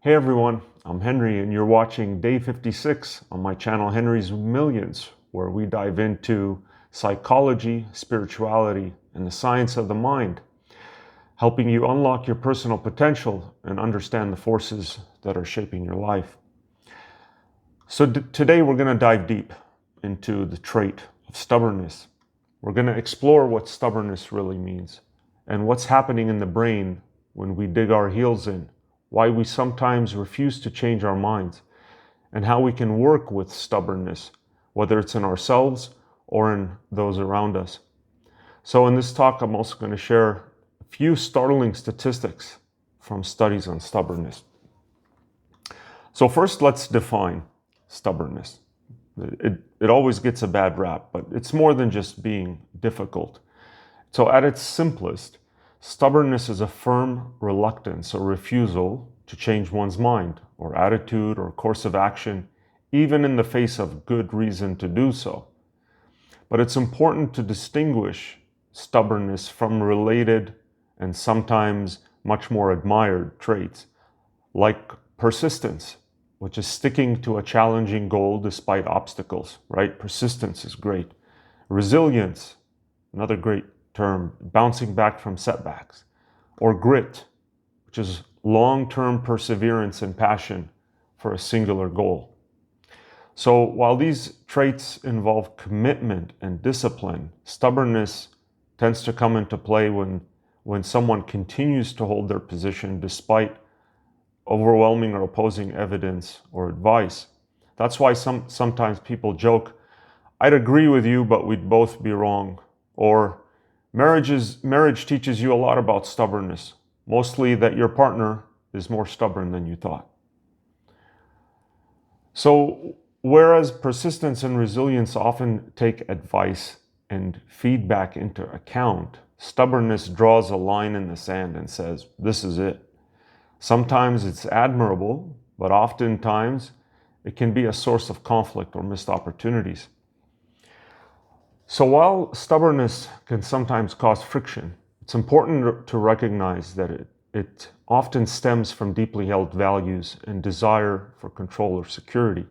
Hey everyone, I'm Henry and you're watching Day 56 on my channel Henry's Millions, where we dive into psychology, spirituality, and the science of the mind, helping you unlock your personal potential and understand the forces that are shaping your life. So today we're going to dive deep into the trait of stubbornness. We're going to explore what stubbornness really means and what's happening in the brain when we dig our heels in, why we sometimes refuse to change our minds, and how we can work with stubbornness, whether it's in ourselves or in those around us. So in this talk, I'm also going to share a few startling statistics from studies on stubbornness. So first, let's define stubbornness. It always gets a bad rap, but it's more than just being difficult. So at its simplest, stubbornness is a firm reluctance or refusal to change one's mind or attitude or course of action, even in the face of good reason to do so. But it's important to distinguish stubbornness from related and sometimes much more admired traits, like persistence, which is sticking to a challenging goal despite obstacles, right? Persistence is great. Resilience, another great term, bouncing back from setbacks. Or grit, which is long-term perseverance and passion for a singular goal. So while these traits involve commitment and discipline, stubbornness tends to come into play when someone continues to hold their position despite overwhelming or opposing evidence or advice. That's why sometimes people joke, "I'd agree with you, but we'd both be wrong." Or marriage teaches you a lot about stubbornness, mostly that your partner is more stubborn than you thought. So whereas persistence and resilience often take advice and feedback into account, stubbornness draws a line in the sand and says, "This is it." Sometimes it's admirable, but oftentimes it can be a source of conflict or missed opportunities. So while stubbornness can sometimes cause friction, it's important to recognize that it often stems from deeply held values and desire for control or security.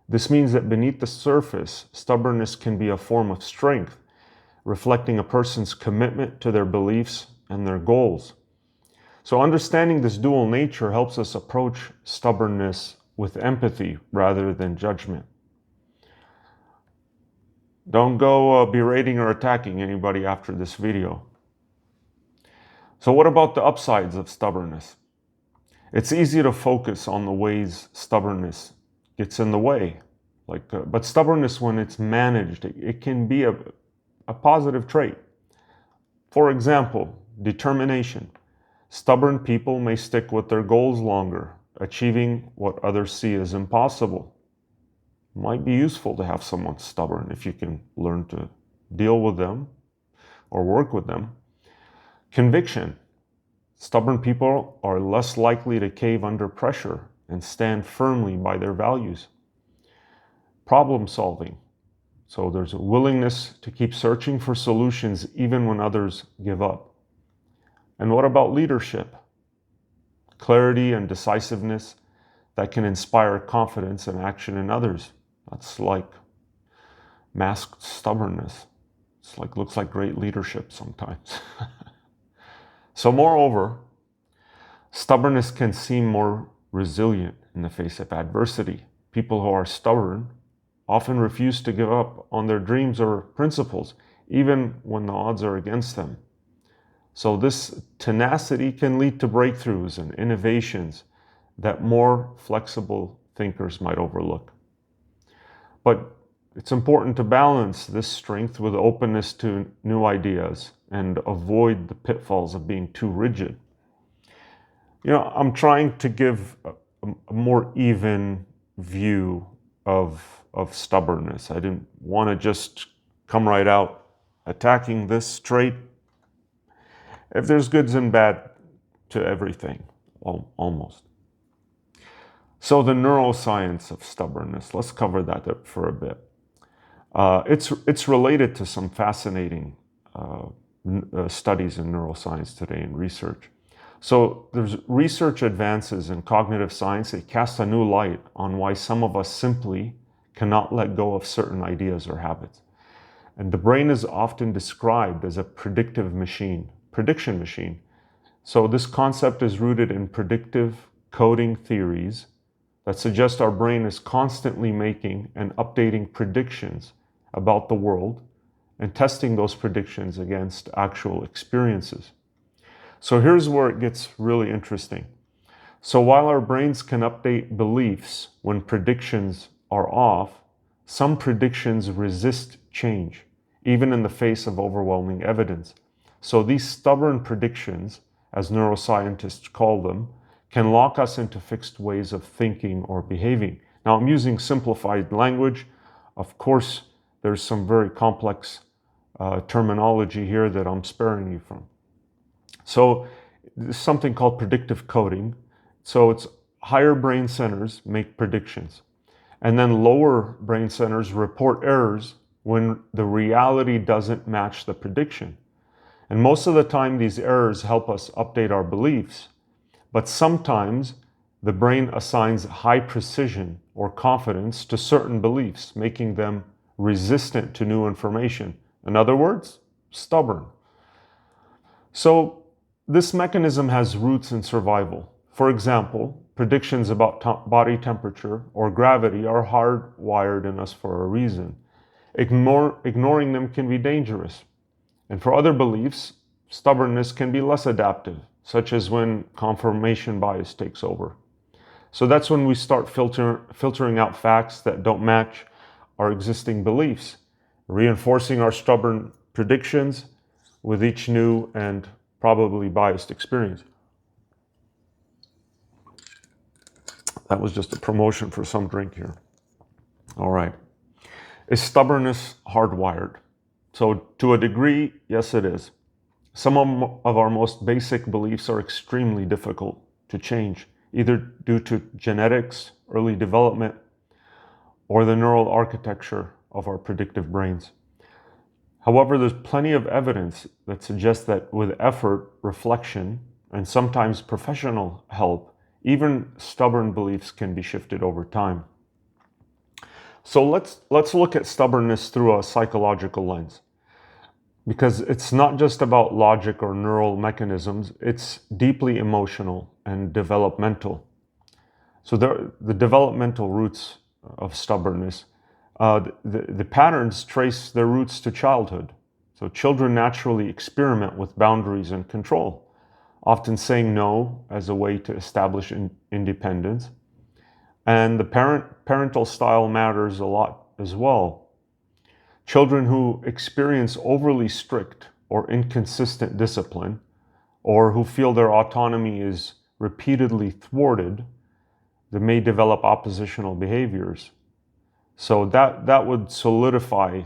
This means that beneath the surface, stubbornness can be a form of strength, reflecting a person's commitment to their beliefs and their goals. So understanding this dual nature helps us approach stubbornness with empathy rather than judgment. Don't go berating or attacking anybody after this video. So what about the upsides of stubbornness? It's easy to focus on the ways stubbornness gets in the way. But stubbornness, when it's managed, it can be a positive trait. For example, determination. Stubborn people may stick with their goals longer, achieving what others see as impossible. It might be useful to have someone stubborn if you can learn to deal with them or work with them. Conviction. Stubborn people are less likely to cave under pressure and stand firmly by their values. Problem solving. So there's a willingness to keep searching for solutions even when others give up. And what about leadership? Clarity and decisiveness that can inspire confidence and action in others. That's like masked stubbornness. Looks like great leadership sometimes. So moreover, stubbornness can seem more resilient in the face of adversity. People who are stubborn often refuse to give up on their dreams or principles, even when the odds are against them. So this tenacity can lead to breakthroughs and innovations that more flexible thinkers might overlook. But it's important to balance this strength with openness to new ideas and avoid the pitfalls of being too rigid. I'm trying to give a more even view of stubbornness. I didn't want to just come right out attacking this trait. If there's goods and bad to everything, almost. So the neuroscience of stubbornness, let's cover that for a bit. It's related to some fascinating studies in neuroscience today and research. So there's research advances in cognitive science that cast a new light on why some of us simply cannot let go of certain ideas or habits. And the brain is often described as a prediction machine. So this concept is rooted in predictive coding theories that suggest our brain is constantly making and updating predictions about the world and testing those predictions against actual experiences. So here's where it gets really interesting. So while our brains can update beliefs when predictions are off, some predictions resist change, even in the face of overwhelming evidence. So these stubborn predictions, as neuroscientists call them, can lock us into fixed ways of thinking or behaving. Now, I'm using simplified language. Of course, there's some very complex terminology here that I'm sparing you from. So there's something called predictive coding. So it's higher brain centers make predictions, and then lower brain centers report errors when the reality doesn't match the prediction. And most of the time, these errors help us update our beliefs. But sometimes the brain assigns high precision or confidence to certain beliefs, making them resistant to new information. In other words, stubborn. So this mechanism has roots in survival. For example, predictions about body temperature or gravity are hardwired in us for a reason. Ignoring them can be dangerous. And for other beliefs, stubbornness can be less adaptive, such as when confirmation bias takes over. So that's when we start filtering out facts that don't match our existing beliefs, reinforcing our stubborn predictions with each new and probably biased experience. That was just a promotion for some drink here. All right. Is stubbornness hardwired? So to a degree, yes, it is. Some of our most basic beliefs are extremely difficult to change, either due to genetics, early development, or the neural architecture of our predictive brains. However, there's plenty of evidence that suggests that with effort, reflection, and sometimes professional help, even stubborn beliefs can be shifted over time. So let's look at stubbornness through a psychological lens, because it's not just about logic or neural mechanisms, it's deeply emotional and developmental. So the developmental roots of stubbornness, the patterns trace their roots to childhood. So children naturally experiment with boundaries and control, often saying no as a way to establish independence. And the parental style matters a lot as well. Children who experience overly strict or inconsistent discipline, or who feel their autonomy is repeatedly thwarted, they may develop oppositional behaviors. So that would solidify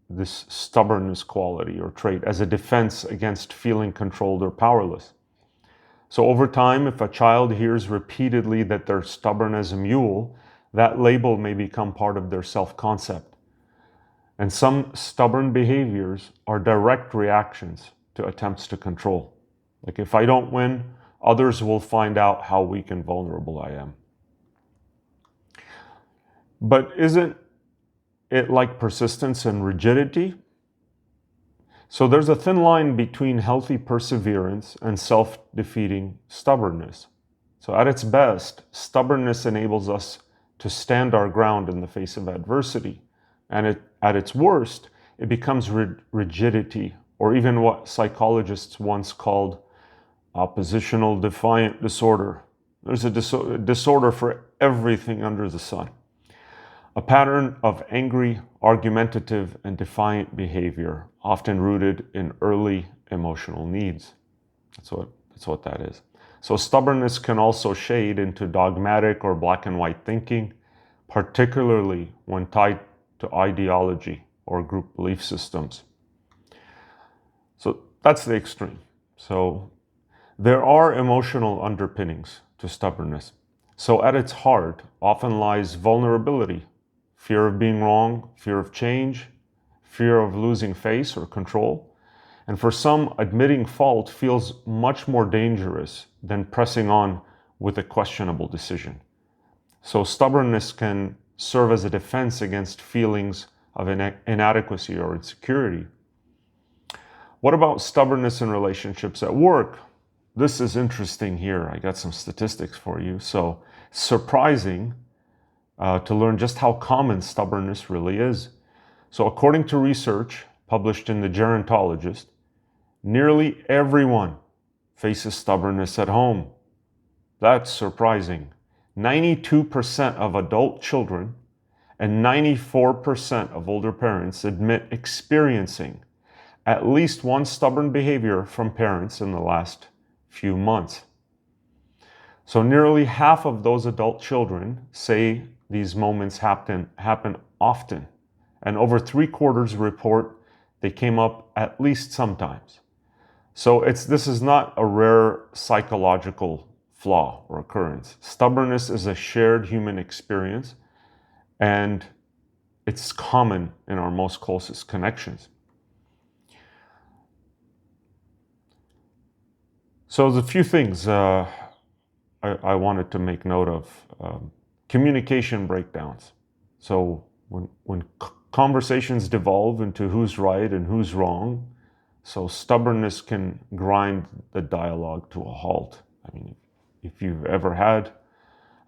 this stubbornness quality or trait as a defense against feeling controlled or powerless. So over time, if a child hears repeatedly that they're stubborn as a mule, that label may become part of their self-concept. And some stubborn behaviors are direct reactions to attempts to control. Like, if I don't win, others will find out how weak and vulnerable I am. But isn't it like persistence and rigidity? So there's a thin line between healthy perseverance and self-defeating stubbornness. So at its best, stubbornness enables us to stand our ground in the face of adversity. And at its worst, it becomes rigidity, or even what psychologists once called oppositional defiant disorder. There's a disorder for everything under the sun. A pattern of angry, argumentative, and defiant behavior, often rooted in early emotional needs. That's what that is. So stubbornness can also shade into dogmatic or black and white thinking, particularly when tied to ideology or group belief systems. So that's the extreme. So there are emotional underpinnings to stubbornness. So at its heart often lies vulnerability, fear of being wrong, fear of change, fear of losing face or control. And for some, admitting fault feels much more dangerous than pressing on with a questionable decision. So stubbornness can serve as a defense against feelings of inadequacy or insecurity. What about stubbornness in relationships at work? This is interesting here. I got some statistics for you. So surprising to learn just how common stubbornness really is. So according to research published in the Gerontologist, nearly everyone faces stubbornness at home. That's surprising. 92% of adult children and 94% of older parents admit experiencing at least one stubborn behavior from parents in the last few months. So nearly half of those adult children say these moments happen often, and over 3/4 report they came up at least sometimes. So this is not a rare psychological flaw or occurrence. Stubbornness is a shared human experience, and it's common in our most closest connections. So there's a few things I wanted to make note of. Communication breakdowns. So when conversations devolve into who's right and who's wrong, so stubbornness can grind the dialogue to a halt. I mean, if you've ever had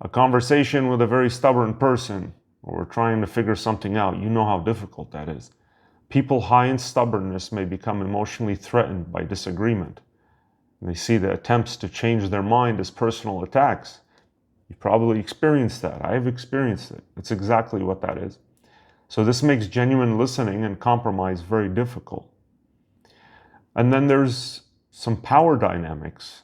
a conversation with a very stubborn person or trying to figure something out, you know how difficult that is. People high in stubbornness may become emotionally threatened by disagreement. They see the attempts to change their mind as personal attacks. You've probably experienced that. I've experienced it. It's exactly what that is. So this makes genuine listening and compromise very difficult. And then there's some power dynamics.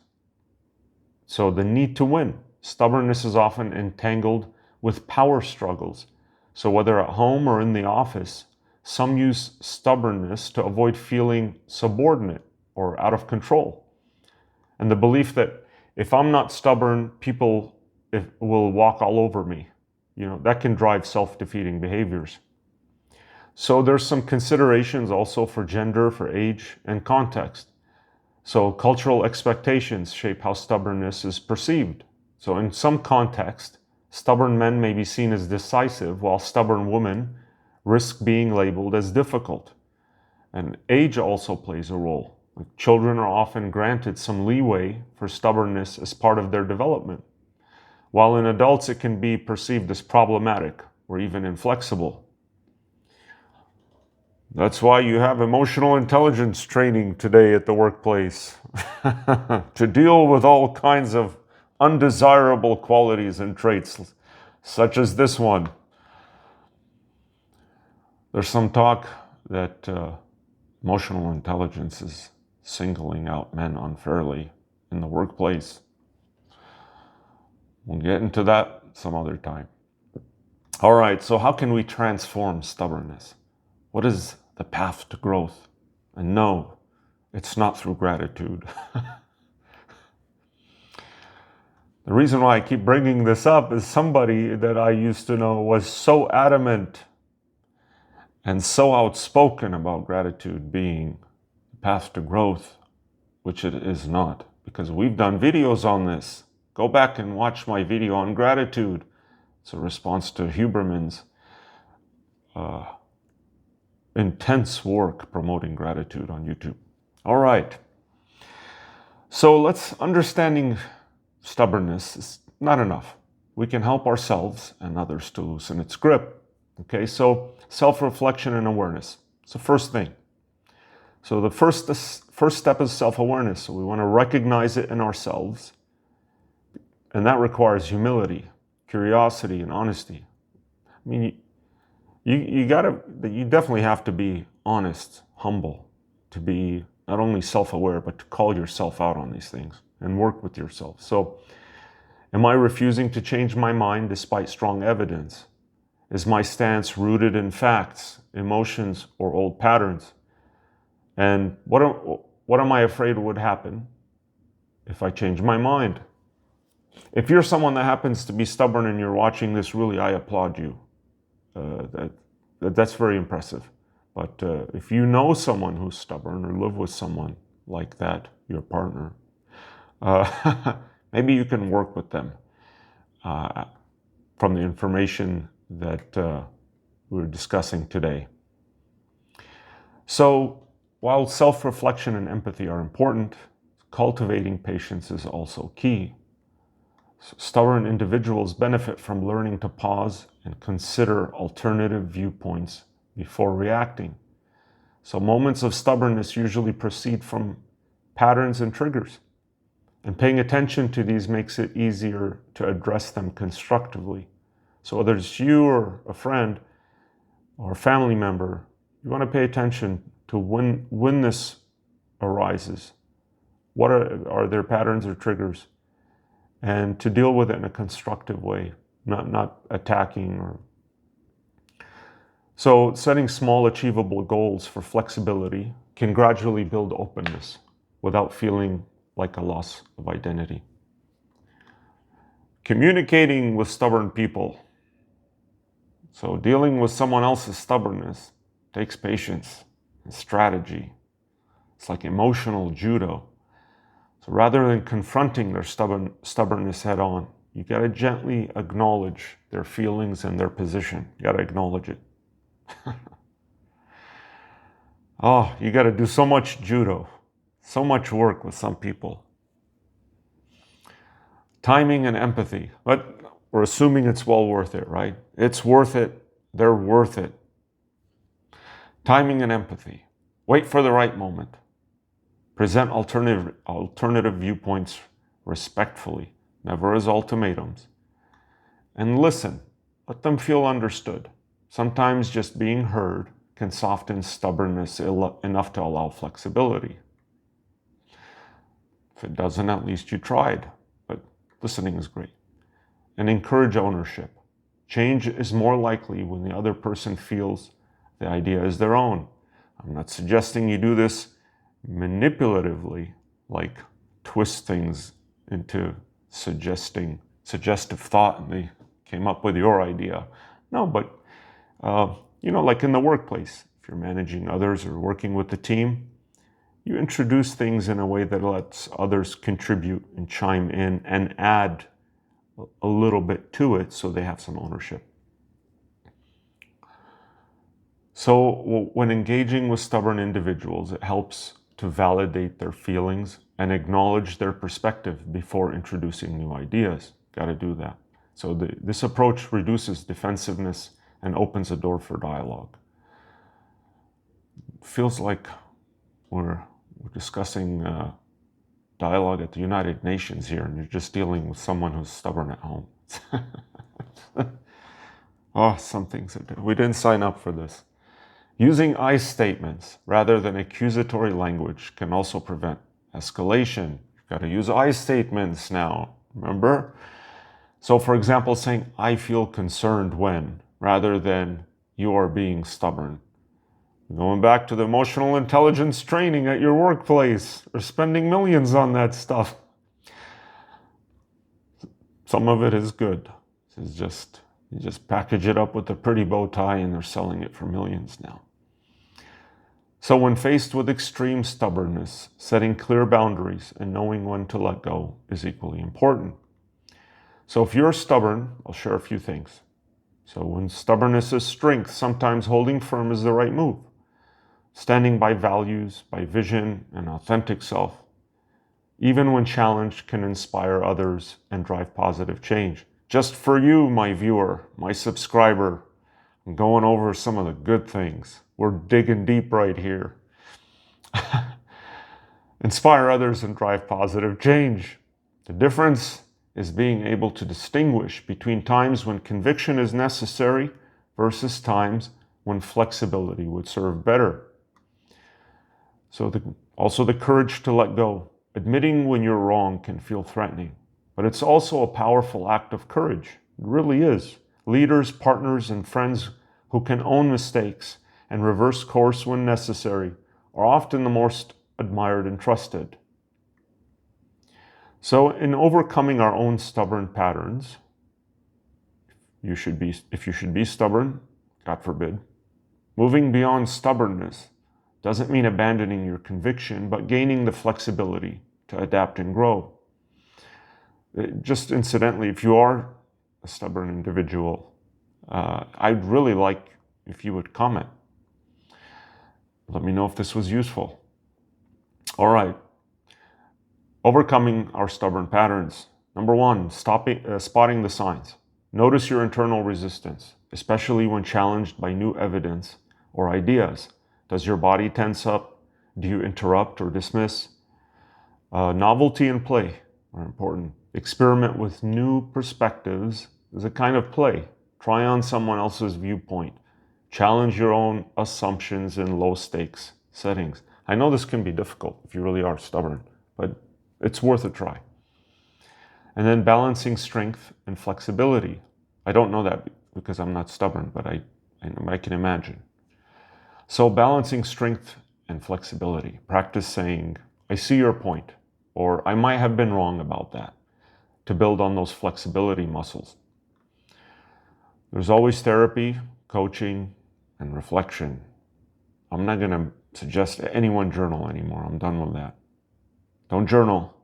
So the need to win. Stubbornness is often entangled with power struggles. So whether at home or in the office, some use stubbornness to avoid feeling subordinate or out of control. And the belief that if I'm not stubborn, people will walk all over me. That can drive self-defeating behaviors. So there's some considerations also for gender, for age, and context. So cultural expectations shape how stubbornness is perceived. So in some context, stubborn men may be seen as decisive, while stubborn women risk being labeled as difficult. And age also plays a role. Children are often granted some leeway for stubbornness as part of their development, while in adults it can be perceived as problematic or even inflexible. That's why you have emotional intelligence training today at the workplace to deal with all kinds of undesirable qualities and traits, such as this one. There's some talk that emotional intelligence is singling out men unfairly in the workplace. We'll get into that some other time. All right, so how can we transform stubbornness? What is the path to growth? And no, it's not through gratitude. The reason why I keep bringing this up is somebody that I used to know was so adamant and so outspoken about gratitude being the path to growth, which it is not, because we've done videos on this. Go back and watch my video on gratitude. It's a response to Huberman's intense work promoting gratitude on YouTube. All right. So understanding stubbornness is not enough. We can help ourselves and others to loosen its grip. Okay, so self-reflection and awareness. It's the first thing. So the first step is self-awareness. So we want to recognize it in ourselves. And that requires humility, curiosity, and honesty. I mean, you definitely have to be honest, humble, to be not only self-aware, but to call yourself out on these things and work with yourself. So, am I refusing to change my mind despite strong evidence? Is my stance rooted in facts, emotions, or old patterns? And what am I afraid would happen if I change my mind? If you're someone that happens to be stubborn and you're watching this, really, I applaud you. That's very impressive. But if you know someone who's stubborn or live with someone like that, your partner, maybe you can work with them from the information that we're discussing today. So while self-reflection and empathy are important, cultivating patience is also key. Stubborn individuals benefit from learning to pause and consider alternative viewpoints before reacting. So moments of stubbornness usually proceed from patterns and triggers. And paying attention to these makes it easier to address them constructively. So whether it's you or a friend or a family member, you want to pay attention to when this arises. What are their patterns or triggers? And to deal with it in a constructive way, not attacking or. So setting small achievable goals for flexibility can gradually build openness without feeling like a loss of identity. Communicating with stubborn people. So dealing with someone else's stubbornness takes patience and strategy. It's like emotional judo. So rather than confronting their stubbornness head on, you got to gently acknowledge their feelings and their position. You got to acknowledge it. Oh, you got to do so much judo, so much work with some people. Timing and empathy, but we're assuming it's well worth it, right? It's worth it. They're worth it. Timing and empathy. Wait for the right moment. Present alternative viewpoints respectfully, never as ultimatums. And listen, let them feel understood. Sometimes just being heard can soften stubbornness enough to allow flexibility. If it doesn't, at least you tried, but listening is great. And encourage ownership. Change is more likely when the other person feels the idea is their own. I'm not suggesting you do this manipulatively, like twist things into suggestive thought and they came up with your idea. No, but like in the workplace, if you're managing others or working with the team, you introduce things in a way that lets others contribute and chime in and add a little bit to it so they have some ownership. So when engaging with stubborn individuals, it helps to validate their feelings and acknowledge their perspective before introducing new ideas. Got to do that. So this approach reduces defensiveness and opens a door for dialogue. It feels like we're discussing dialogue at the United Nations here, and you're just dealing with someone who's stubborn at home. Oh, some things we didn't sign up for this. Using I statements rather than accusatory language can also prevent escalation. You've got to use I statements now, remember? So for example, saying, I feel concerned when, rather than you are being stubborn. Going back to the emotional intelligence training at your workplace, or spending millions on that stuff. Some of it is good. It's just, you just package it up with a pretty bow tie and they're selling it for millions now. So when faced with extreme stubbornness, setting clear boundaries and knowing when to let go is equally important. So if you're stubborn, I'll share a few things. So when stubbornness is strength, sometimes holding firm is the right move. Standing by values, by vision, and authentic self, even when challenged, can inspire others and drive positive change. Just for you, my viewer, my subscriber, I'm going over some of the good things. We're digging deep right here. Inspire others and drive positive change. The difference is being able to distinguish between times when conviction is necessary versus times when flexibility would serve better. So also the courage to let go. Admitting when you're wrong can feel threatening, but it's also a powerful act of courage. It really is. Leaders, partners, and friends who can own mistakes and reverse course when necessary are often the most admired and trusted. So in overcoming our own stubborn patterns, if you should be stubborn, God forbid, moving beyond stubbornness doesn't mean abandoning your conviction, but gaining the flexibility to adapt and grow. Just incidentally, if you are a stubborn individual, I'd really like if you would comment. Let me know if this was useful. All right. Overcoming our stubborn patterns. Number one, spotting the signs. Notice your internal resistance, especially when challenged by new evidence or ideas. Does your body tense up? Do you interrupt or dismiss? Novelty and play are important. Experiment with new perspectives is a kind of play. Try on someone else's viewpoint. Challenge your own assumptions in low stakes settings. I know this can be difficult if you really are stubborn, but it's worth a try. And then balancing strength and flexibility. I don't know that because I'm not stubborn, but I can imagine. So balancing strength and flexibility. Practice saying, I see your point, or I might have been wrong about that, to build on those flexibility muscles. There's always therapy, coaching, and reflection. I'm not going to suggest anyone journal anymore. I'm done with that. Don't journal.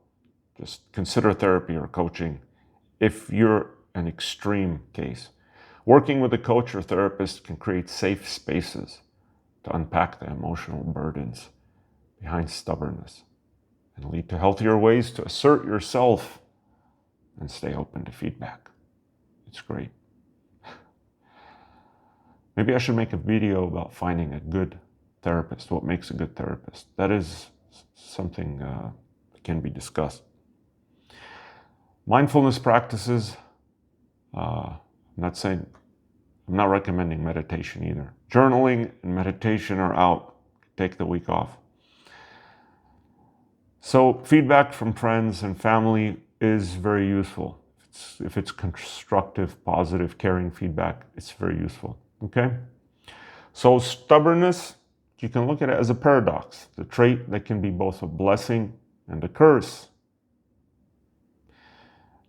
Just consider therapy or coaching if you're an extreme case. Working with a coach or therapist can create safe spaces to unpack the emotional burdens behind stubbornness and lead to healthier ways to assert yourself and stay open to feedback. It's great. Maybe I should make a video about finding a good therapist, what makes a good therapist. That is something that can be discussed. Mindfulness practices, I'm not recommending meditation either. Journaling and meditation are out. Take the week off. So feedback from friends and family is very useful. If it's constructive, positive, caring feedback, it's very useful. Okay? So stubbornness, you can look at it as a paradox, the trait that can be both a blessing and a curse,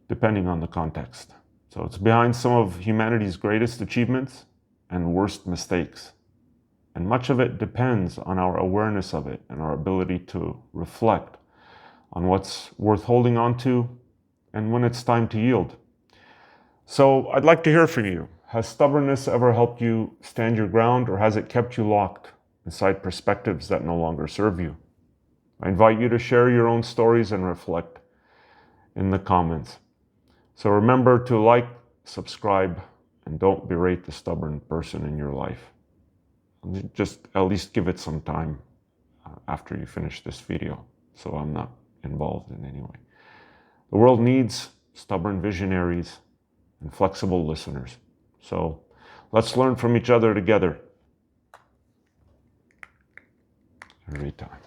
depending on the context. So it's behind some of humanity's greatest achievements and worst mistakes. And much of it depends on our awareness of it and our ability to reflect on what's worth holding on to and when it's time to yield. So I'd like to hear from you. Has stubbornness ever helped you stand your ground, or has it kept you locked inside perspectives that no longer serve you? I invite you to share your own stories and reflect in the comments. So remember to like, subscribe, and don't berate the stubborn person in your life. Just at least give it some time after you finish this video, so I'm not involved in any way. The world needs stubborn visionaries and flexible listeners. So let's learn from each other together every time.